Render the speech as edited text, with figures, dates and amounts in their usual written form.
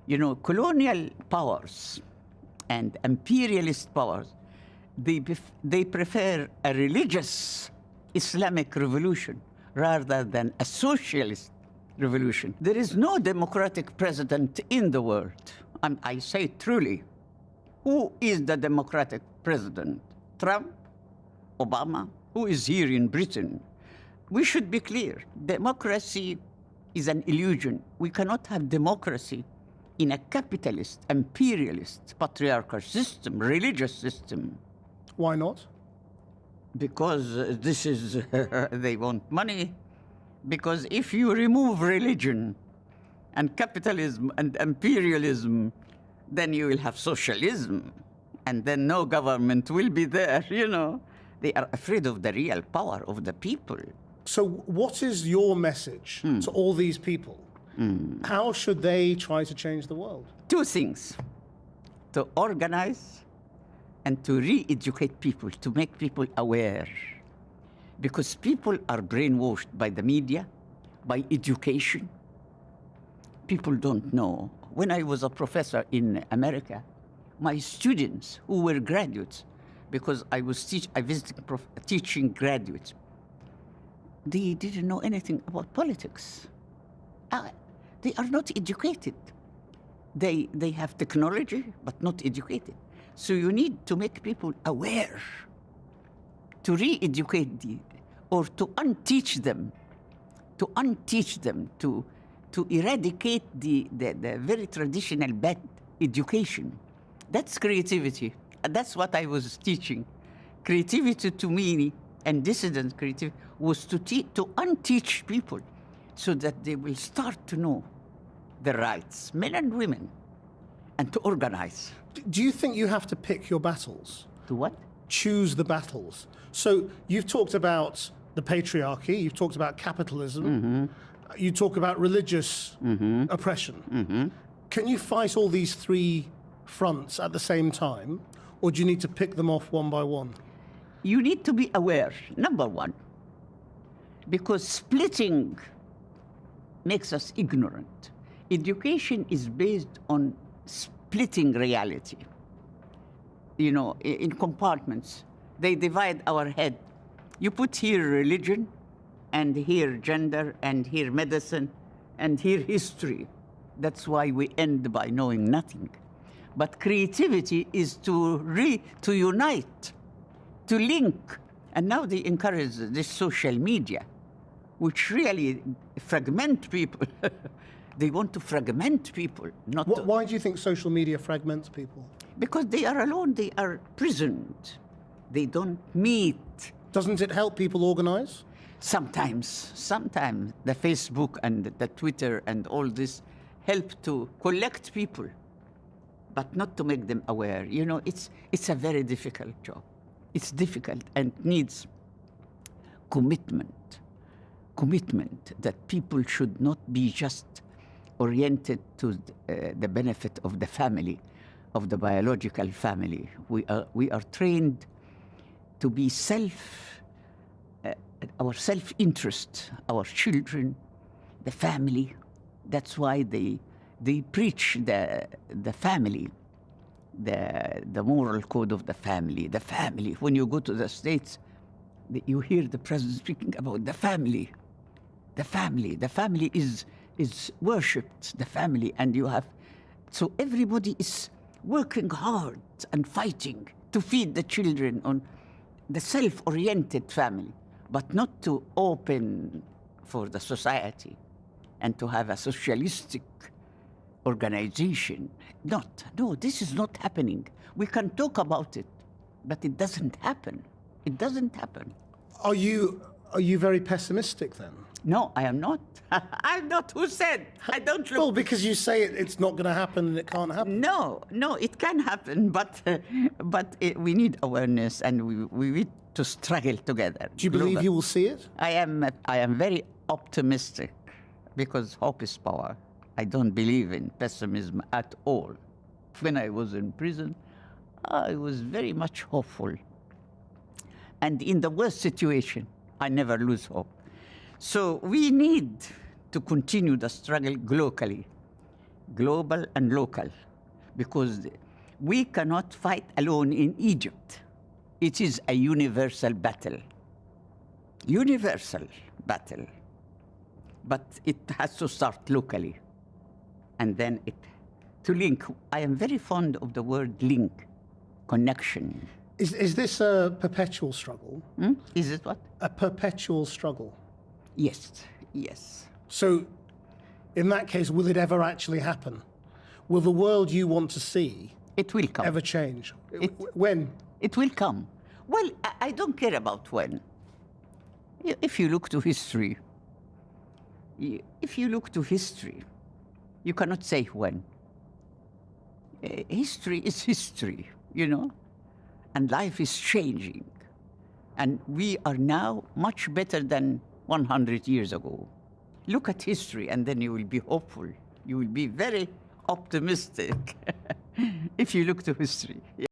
You know, colonial powers and imperialist powers, they prefer a religious Islamic revolution rather than a socialist revolution. There is no democratic president in the world. I say truly. Who is the democratic president? Trump? Obama? Who is here in Britain? We should be clear. Democracy is an illusion. We cannot have democracy in a capitalist, imperialist, patriarchal system, religious system. Why not? Because this is, they want money. Because if you remove religion and capitalism and imperialism, then you will have socialism. And then no government will be there, you know. They are afraid of the real power of the people. So what is your message to all these people? How should they try to change the world? Two things: to organize and to re-educate people, to make people aware. Because people are brainwashed by the media, by education. People don't know. When I was a professor in America, my students who were graduates, because I visited teaching graduates, they didn't know anything about politics. They are not educated. They have technology, but not educated. So you need to make people aware, to re-educate or to unteach them, to eradicate the very traditional bad education. That's creativity. That's what I was teaching. Creativity to me, and dissident creativity, was to unteach people so that they will start to know their rights, men and women, and to organize. Do you think you have to pick your battles? To what? Choose the battles. So you've talked about the patriarchy, you've talked about capitalism, you talk about religious oppression. Can you fight all these three fronts at the same time, or do you need to pick them off one by one? You need to be aware, number one, because splitting makes us ignorant. Education is based on splitting reality. You know, in compartments, they divide our head. You put here religion, and here gender, and here medicine, and here history. That's why we end by knowing nothing. But creativity is to unite, to link. And now they encourage this social media, which really fragment people. They want to fragment people, not to... Why do you think social media fragments people? Because they are alone, they are prisoned. They don't meet. Doesn't it help people organize? Sometimes the Facebook and the Twitter and all this help to collect people, but not to make them aware. You know, it's a very difficult job. It's difficult and needs commitment that people should not be just oriented to the benefit of the family, of the biological family. We are trained to be our self-interest, our children, the family. That's why they preach the family, the moral code of the family, the family. When you go to the States, you hear the president speaking about the family. The family. The family is worshipped, the family, and you have... So everybody is working hard and fighting to feed the children on the self-oriented family, but not to open for the society and to have a socialistic organization. No, this is not happening. We can talk about it, but it doesn't happen. It doesn't happen. Are you very pessimistic then? No, I am not. I'm not. Who said? I don't look... Well, because you say it's not going to happen and it can't happen. No, it can happen, but we need awareness, and we need to struggle together. Do you believe you will see it? I am very optimistic, because hope is power. I don't believe in pessimism at all. When I was in prison, I was very much hopeful. And in the worst situation, I never lose hope. So we need to continue the struggle locally, global and local, because we cannot fight alone in Egypt. It is a universal battle. Universal battle. But it has to start locally. And then to link. I am very fond of the word link, connection. Is this a perpetual struggle? Is it what? A perpetual struggle. Yes, yes. So, in that case, will it ever actually happen? Will the world you want to see It will come. ever change? When? It will come. Well, I don't care about when. If you look to history, you cannot say when. History is history, you know, and life is changing. And we are now much better than 100 years ago. Look at history, and then you will be hopeful. You will be very optimistic if you look to history. Yeah.